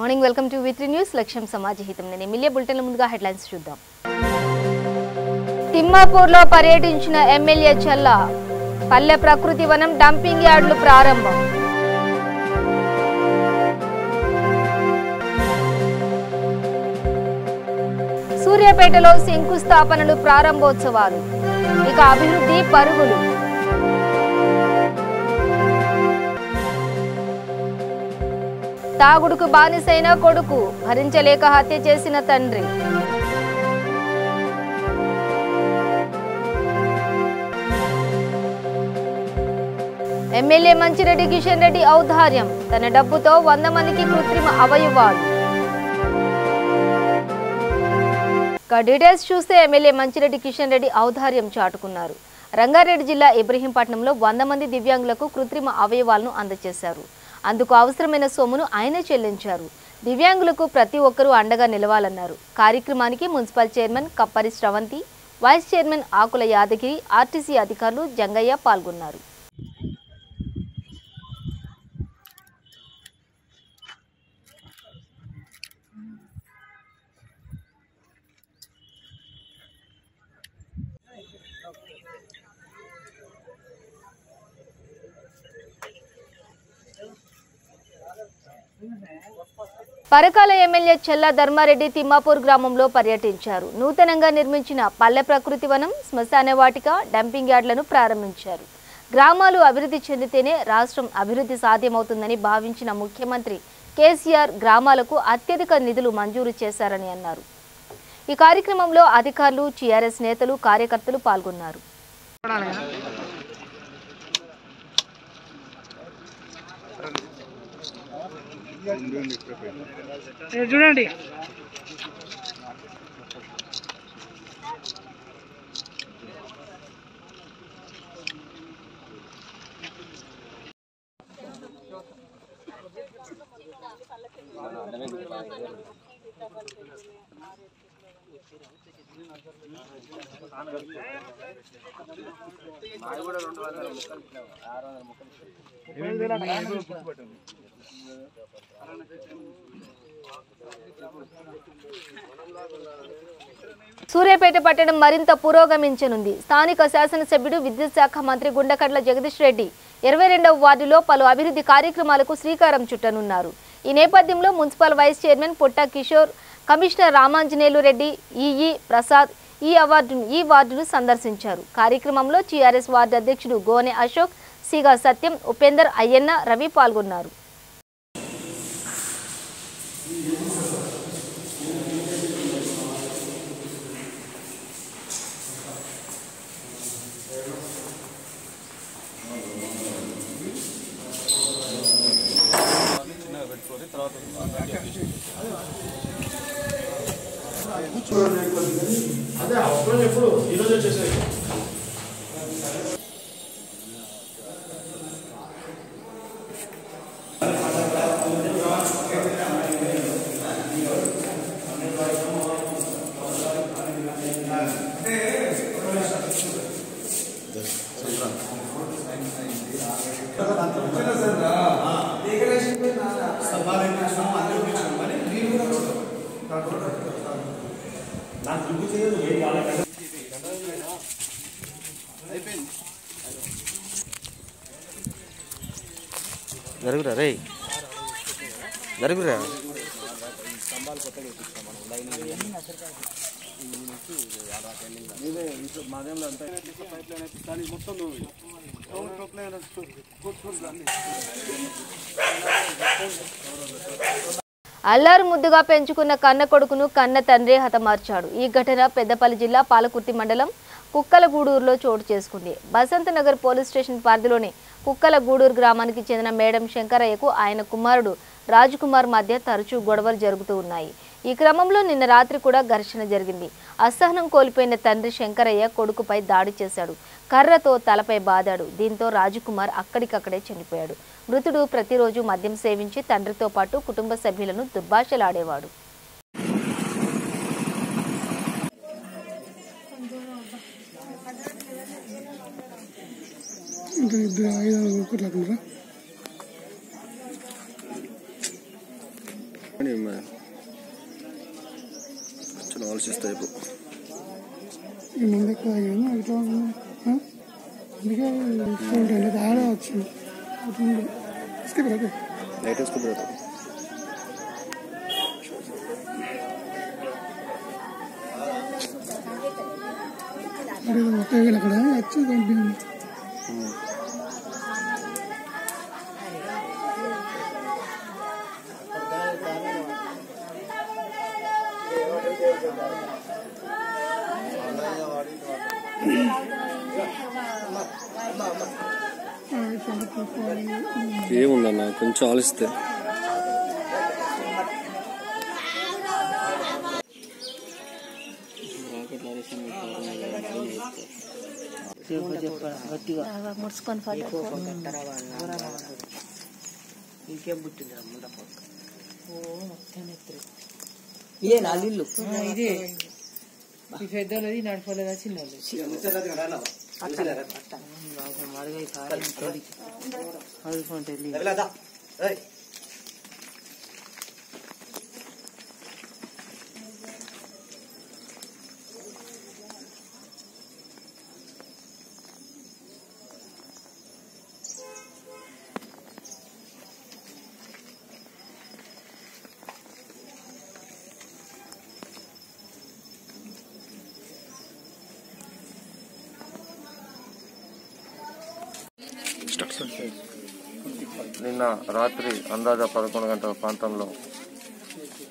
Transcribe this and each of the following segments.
Morning welcome to V3 news లక్ష్యం సమాజ హితం నేను ఎమ్మెల్యే బులెటిన్ ముందుగా హెడ్లైన్స్ చూద్దాం. తిమ్మాపూర్లో పర్యటించిన ఎమ్మెల్యే చెల్ల పల్లె ప్రకృతి వనం డంపింగ్ యార్డులు ప్రారంభం. సూర్యాపేటలో శంకుస్థాపనలు ప్రారంభోత్సవాలు ఇక అభివృద్ధి పరుగులు. తాగుడుకు బానిసైన కొడుకు భరించలేక హత్య చేసిన తండ్రి. ఎమ్మెల్యే మంచిరెడ్డి కిషన్ రెడ్డి ఔదార్యం తన డబ్బుతో 100 మందికి కృత్రిమ అవయవాలు. డీటెయిల్స్ చూస్తే ఎమ్మెల్యే మంచిరెడ్డి కిషన్ రెడ్డి ఔదార్యం చాటుకున్నారు. రంగారెడ్డి జిల్లా ఇబ్రహీంపట్నంలో 100 మంది దివ్యాంగులకు కృత్రిమ అవయవాలను అందజేశారు. అందుకు అవసరమైన సొమ్మును ఆయనే చెల్లించారు. దివ్యాంగులకు ప్రతి ఒక్కరూ అండగా నిలవాలన్నారు. కార్యక్రమానికి municipal chairman Kappari Sravanthi, vice chairman Akula Yadagiri, RTC అధికారులు జంగయ్య పాల్గొన్నారు. పరకాల ఎమ్మెల్యే చెల్ల ధర్మారెడ్డి తిమ్మాపూర్ గ్రామంలో పర్యటించారు. నూతనంగా నిర్మించిన పల్లె ప్రకృతి వనం, శ్మశాన వాటిక, డంపింగ్ యార్డులను ప్రారంభించారు. గ్రామాలు అభివృద్ధి చెందితేనే రాష్ట్రం అభివృద్ధి సాధ్యమవుతుందని భావించిన ముఖ్యమంత్రి కేసీఆర్ గ్రామాలకు అత్యధిక నిధులు మంజూరు చేశారని అన్నారు. ఈ కార్యక్రమంలో అధికారులు, టీఆర్ఎస్ నేతలు, కార్యకర్తలు పాల్గొన్నారు. చూడండి సూర్యాపేట పట్టణం మరింత పురోగమించనుంది. స్థానిక శాసనసభ్యుడు, విద్యుత్ శాఖ మంత్రి గుండకట్ల జగదీష్ రెడ్డి 22వ వార్డులో పలు అభివృద్ధి కార్యక్రమాలకు శ్రీకారం చుట్టనున్నారు. ఈ నేపథ్యంలో మున్సిపల్ వైస్ చైర్మన్ పుట్ట కిషోర్, కమిషనర్ రామాంజనేయులు రెడ్డి, ఈఈ ప్రసాద్ ఈ వార్డును సందర్శించారు. కార్యక్రమంలో టీఆర్ఎస్ వార్డు అధ్యక్షుడు గోనె అశోక్, సిగా సత్యం, ఉపేందర్, అయ్యన్న, రవి పాల్గొన్నారు. అదే అప్పుడు ఎప్పుడు ఈరోజు వచ్చేసాయి. జరుగురా రే జరుగురా అల్లారు ముద్దుగా పెంచుకున్న కన్న కొడుకును కన్న తండ్రి హతమార్చాడు. ఈ ఘటన పెద్దపల్లి జిల్లా పాలకుర్తి మండలం కుక్కలగూడూరులో చోటు చేసుకుంది. బసంత నగర్ పోలీస్ స్టేషన్ పరిధిలోని కుక్కలగూడూరు గ్రామానికి చెందిన మేడం శంకరయ్యకు ఆయన కుమారుడు రాజకుమార్ మధ్య తరచూ గొడవలు జరుగుతూ ఉన్నాయి. ఈ క్రమంలో నిన్న రాత్రి కూడా ఘర్షణ జరిగింది. అసహనం కోల్పోయిన తండ్రి శంకరయ్య కొడుకుపై దాడి చేశాడు. కర్రతో తలపై బాదాడు. దీంతో రాజకుమార్ అక్కడికక్కడే చనిపోయాడు. మృతుడు ప్రతిరోజు మద్యం సేవించి తండ్రితో పాటు కుటుంబ సభ్యులను దుర్భాషలాడేవాడు. కొంచెం ఆలోచిస్తే ముందుకు ఇట్లా అందుకే చూడండి బాగా వచ్చింది లైట్ వేసుకుంటారు అక్కడ వచ్చి పంపింది ఏముందన్న కొంచెం ఆలోచిస్తే ఇదే నా ఇల్లు ఇదే ఈ పెద్దోళ్ళది నడపలేదా చిన్నోళ్ళు నిన్న రాత్రి అందాజ 11 గంటల ప్రాంతంలో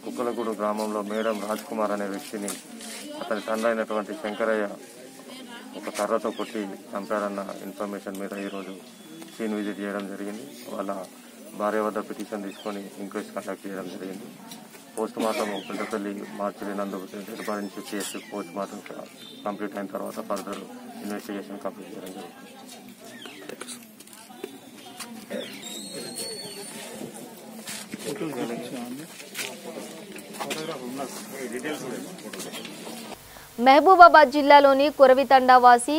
కుక్కలగూడు గ్రామంలో మేడం రాజ్ కుమార్ అనే వ్యక్తిని అతని తండ్రి అయినటువంటి శంకరయ్య ఒక కర్రతో కొట్టి చంపాడన్న ఇన్ఫర్మేషన్ మీద ఈరోజు సీన్ విజిట్ చేయడం జరిగింది. వాళ్ళ భార్య వద్ద పిటిషన్ తీసుకొని ఇంక్వెస్ట్ కండక్ట్ చేయడం జరిగింది. పోస్ట్ మార్టం పెద్దపల్లి మార్చిలి నందు డెడ్ బాడీని షిఫ్ట్ చేసి పోస్ట్ మార్టం కంప్లీట్ అయిన తర్వాత ఫర్దర్ ఇన్వెస్టిగేషన్ కంప్లీట్ చేయడం జరుగుతుంది. మహబూబాబాద్ జిల్లాలోని కురవితండావాసి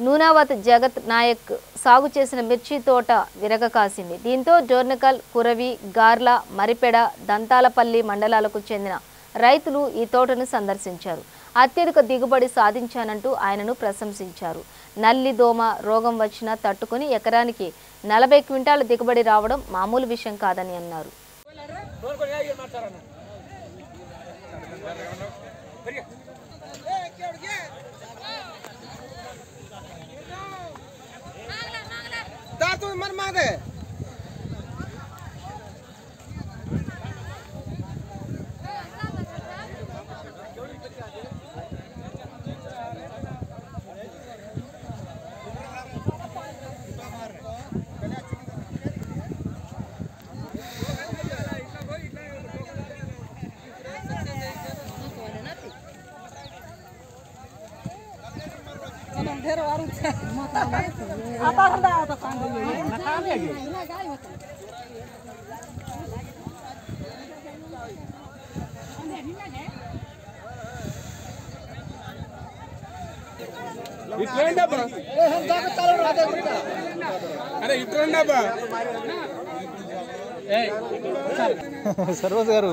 నూనావత్ జగత్ నాయక్ సాగు చేసిన మిర్చి తోట విరగ కాసింది. దీంతో జోర్నకల్, కురవి, గార్ల, మరిపెడ, దంతాలపల్లి మండలాలకు చెందిన రైతులు ఈ తోటను సందర్శించారు. అత్యధిక దిగుబడి సాధించానంటూ ఆయనను ప్రశంసించారు. నల్లి దోమ రోగం వచ్చినా తట్టుకుని ఎకరానికి 40 క్వింటాల దిగుబడి రావడం మామూలు విషయం కాదని అన్నారు.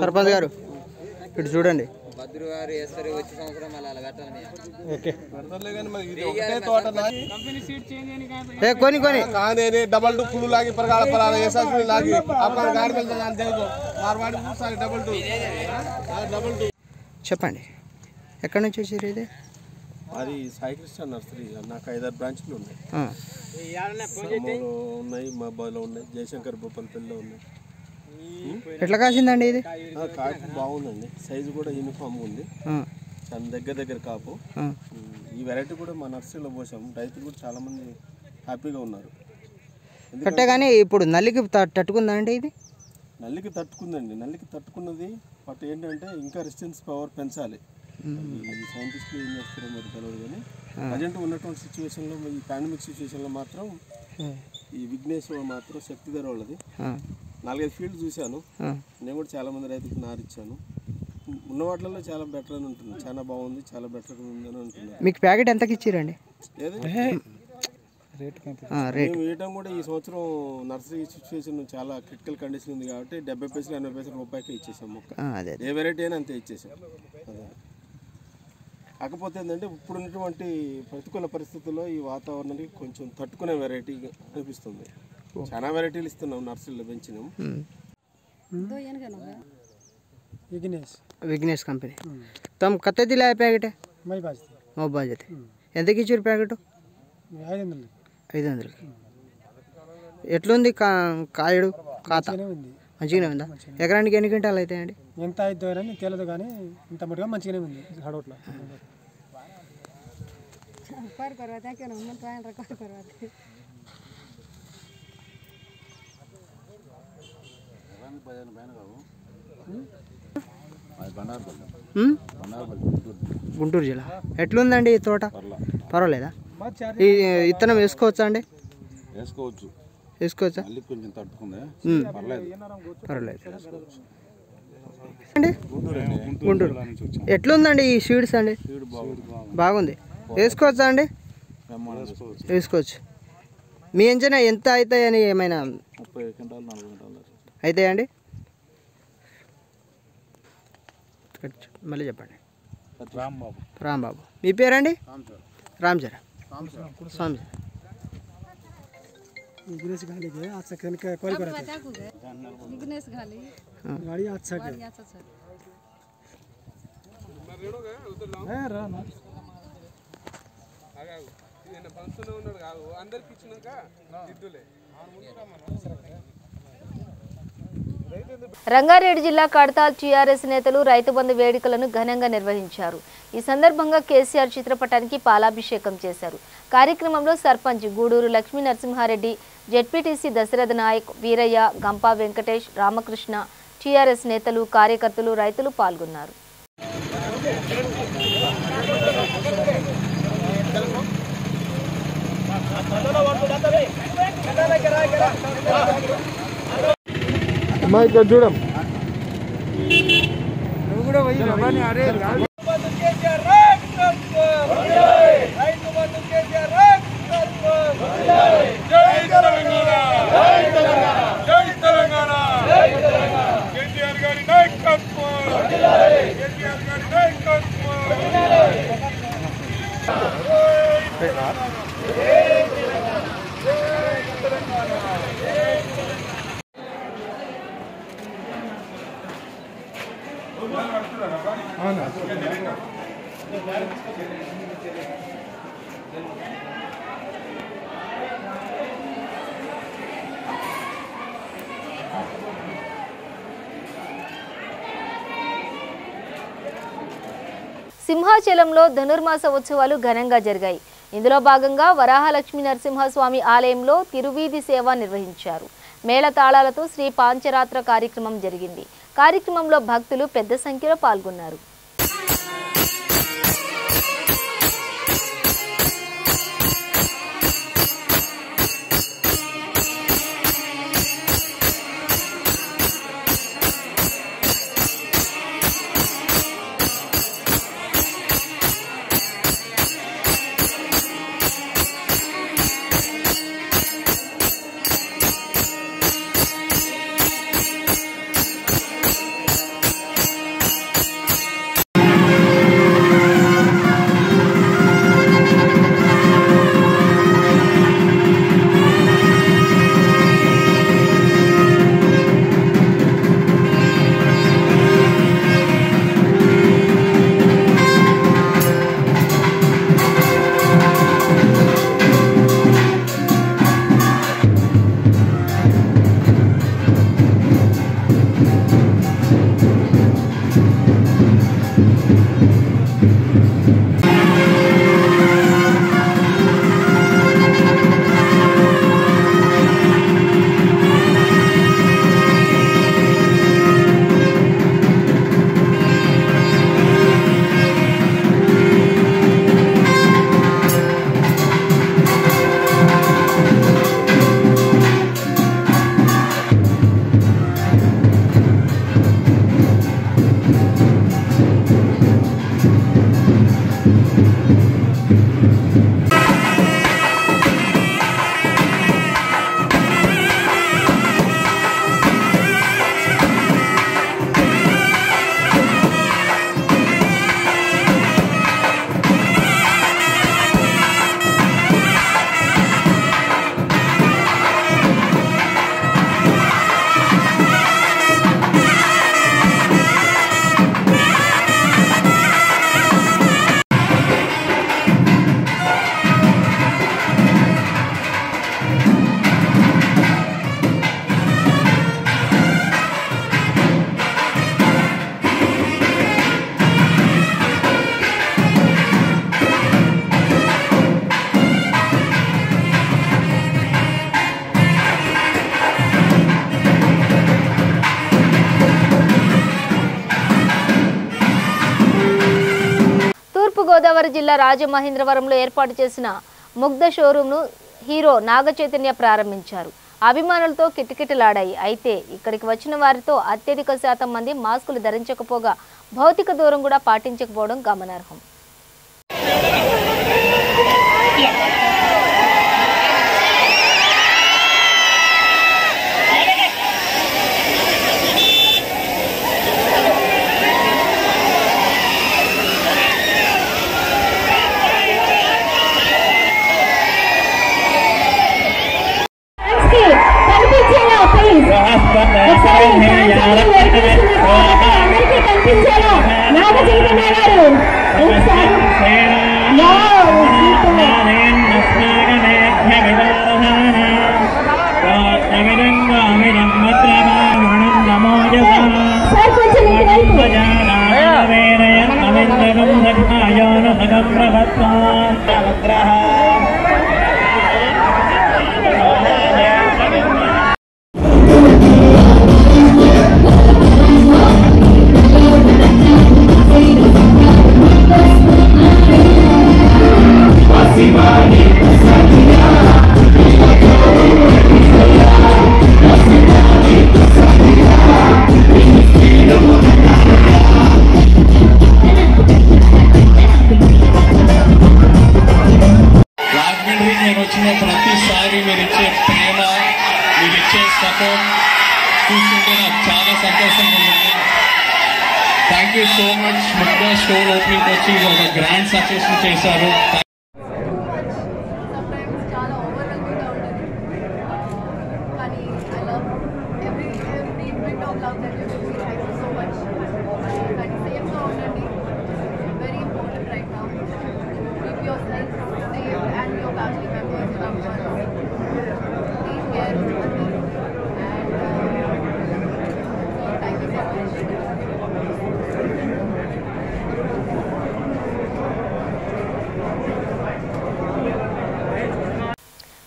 సర్పంచ్ గారు ఇటు చూడండి. डबल टू फुल लागी प्रकार पर ऐसा लागी आपका गाड़ी में जान देखो मारवाड़ी बहुत सारे डबल टू చెప్పండి, ఎక్కడి నుంచి వచ్చారు? ఇది అది సాయి కృష్ణ నర్సరీ. నాకు 5-6 బ్రాంచ్లు ఉన్నాయి. ఉన్నాయి, మబాలో ఉన్నాయి, జయశంకర్ భూపాలపల్లిలో ఉన్నాయి. ఎట్లా కాసిందండి ఇది? కాపు బాగుందండి, సైజు కూడా యూనిఫామ్ ఉంది, చాలా దగ్గర కాపు. ఈ వెరైటీ కూడా మా నర్సరీలో పోసాము. రైతులు కూడా చాలా మంది హ్యాపీగా ఉన్నారు. కట్టే కానీ ఇప్పుడు నల్లికి తట్టుకుందా అండి? ఇది నల్లికి తట్టుకుందండి. నల్లికి తట్టుకున్నది. బట్ ఏంటంటే ఇంకా రెసిస్టెన్స్ పవర్ పెంచాలి. సైంటిస్టులు ఏం చేస్తారో మరి తెలియదు, కానీ ప్రజెంట్ ఉన్నటువంటి సిచ్యువేషన్లో, ఈ పాండమిక్ సిచ్యువేషన్లో మాత్రం ఈ విఘ్నేష్ మాత్రం శక్తిధర వాళ్ళది 4-5 ఫీల్డ్ చూశాను. నేను కూడా చాలా మంది రైతులకు నారిచ్చాను. ఉన్న వాటిల్లో చాలా బెటర్ అని ఉంటుంది, చాలా బాగుంది, చాలా బెటర్గా ఉందని అంటున్నారు. మీకు ప్యాకెట్ ఎంతకి ఇచ్చారండి? మేము వేయటం కూడా ఈ సంవత్సరం నర్సరీ సిచ్యువేషన్ చాలా క్రిటికల్ కండిషన్ ఉంది కాబట్టి 70 పైసలు 80 పైసలు రూపాయికి ఇచ్చేసాం మొక్క. ఏ వెరైటీ అయినా అంతే ఇచ్చేసాం. కాకపోతే ఏంటంటే ఇప్పుడున్నటువంటి ప్రతికూల పరిస్థితుల్లో ఈ వాతావరణానికి కొంచెం తట్టుకునే వెరైటీ అనిపిస్తుంది. చాలా వెరైటీలు ఇస్తున్నాం, నర్సరీలో పెంచినాం. विघ्नेश कंपनी तुम कते दिलाए पैकेट मो बाजते ఎంత ఇచ్చారు ప్యాకెట్ 500 ఎట్లుంది కాయడు ఖాతా మంచిగానే ఉందా? ఎకరానికి ఎన్ని క్వింటాలు అవుతాయండి? ఎంత అవుతుందో అని తెలియదు కానీ ఇంత మటుగా మంచిగానే ఉంది హడోట్లో. గుంటూరు జిల్లా. ఎట్లుందండి ఈ తోట? పర్వాలేదా? ఈ ఇత్తనం వేసుకోవచ్చా అండి? వేసుకోవచ్చా? పర్వాలేదు అండి. గుంటూరు ఎట్లుందండి ఈ సీడ్స్ అండి? బాగుంది. వేసుకోవచ్చా అండి? వేసుకోవచ్చు. మీ అంచనా ఎంత అవుతాయని ఏమైనా అవుతాయండి? మళ్ళీ చెప్పండి. రాంబాబు. మీ పేరండి? రామచరణ్ स्वामी. विघ्नेश घाली के आज से कन के कोई करत विघ्नेश घाली गाड़ी अच्छा के है रा ना आगा ఈయన పంచునే ఉన్నాడు కాదు అందరికి ఇచ్చినాక దిద్దులే. రంగారెడ్డి జిల్లా కడతాల్ టీఆర్ఎస్ నేతలు రైతు బంధు వేడుకలను ఘనంగా నిర్వహించారు. ఈ సందర్భంగా కేసీఆర్ చిత్రపటానికి పాలాభిషేకం చేశారు. కార్యక్రమంలో సర్పంచ్ గూడూరు లక్ష్మీ నరసింహారెడ్డి, జెడ్పీటీసీ దశరథ నాయక్, వీరయ్య, గంపా వెంకటేష్, రామకృష్ణ, టీఆర్ఎస్ నేతలు, కార్యకర్తలు, రైతులు పాల్గొన్నారు. చూడం సింహాచలంలో ధనుర్మాస ఉత్సవాలు ఘనంగా జరిగాయి. ఇందులో భాగంగా వరాహలక్ష్మీ నరసింహస్వామి ఆలయంలో తిరువీధి సేవ నిర్వహించారు. మేళతాళాలతో శ్రీ పాంచరాత్ర కార్యక్రమం జరిగింది. కార్యక్రమంలో భక్తులు పెద్ద సంఖ్యలో పాల్గొన్నారు. తూర్పుగోదావరి జిల్లా రాజమహేంద్రవరంలో ఏర్పాటు చేసిన ముగ్ధ షోరూంను హీరో నాగచైతన్య ప్రారంభించారు. అభిమానులతో కిటకిటలాడాయి. అయితే ఇక్కడికి వచ్చిన వారితో అత్యధిక శాతం మంది మాస్కులు ధరించకపోగా భౌతిక దూరం కూడా పాటించకపోవడం గమనార్హం. ప్రతిసారి మీరు ఇచ్చే ప్రేమ, మీరు ఇచ్చే సపోర్ట్ చూస్తుంటే నాకు చాలా సంతోషంగా ఉంటుంది. Thank you so much. Mugdha store opening వచ్చి ఒక గ్రాండ్ సక్సెస్ చేశారు.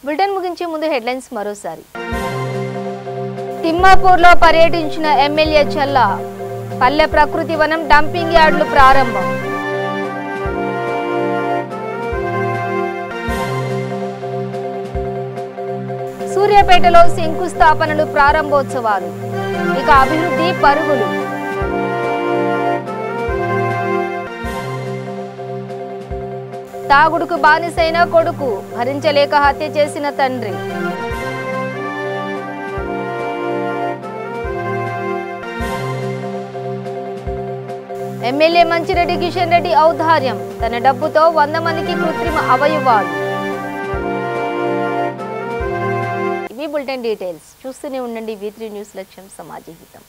బులెటిన్ ముగించే ముందు హెడ్లైన్స్ మరోసారి. తిమ్మాపూర్లో పర్యటించిన ఎమ్మెల్యే చల్లా. పల్లె ప్రకృతి వనం డంపింగ్ యార్డులు ప్రారంభం. సూర్యాపేటలో శంకుస్థాపనలు ప్రారంభోత్సవాలు. ఇక అభివృద్ధి పరుగులు. తాగుడుకు బానిసైన కొడుకు, భరించలేక హత్య చేసిన తండ్రి. ఎమ్మెల్యే మంచిరెడ్డి కిషన్ రెడ్డి ఔదార్యం. తన డబ్బుతో 100 మందికి కృత్రిమ అవయవాలు. ఇవి బులెటిన్ డీటెయిల్స్. చూస్తూనే ఉండండి V3 న్యూస్. లక్ష్యం సమాజ హితం.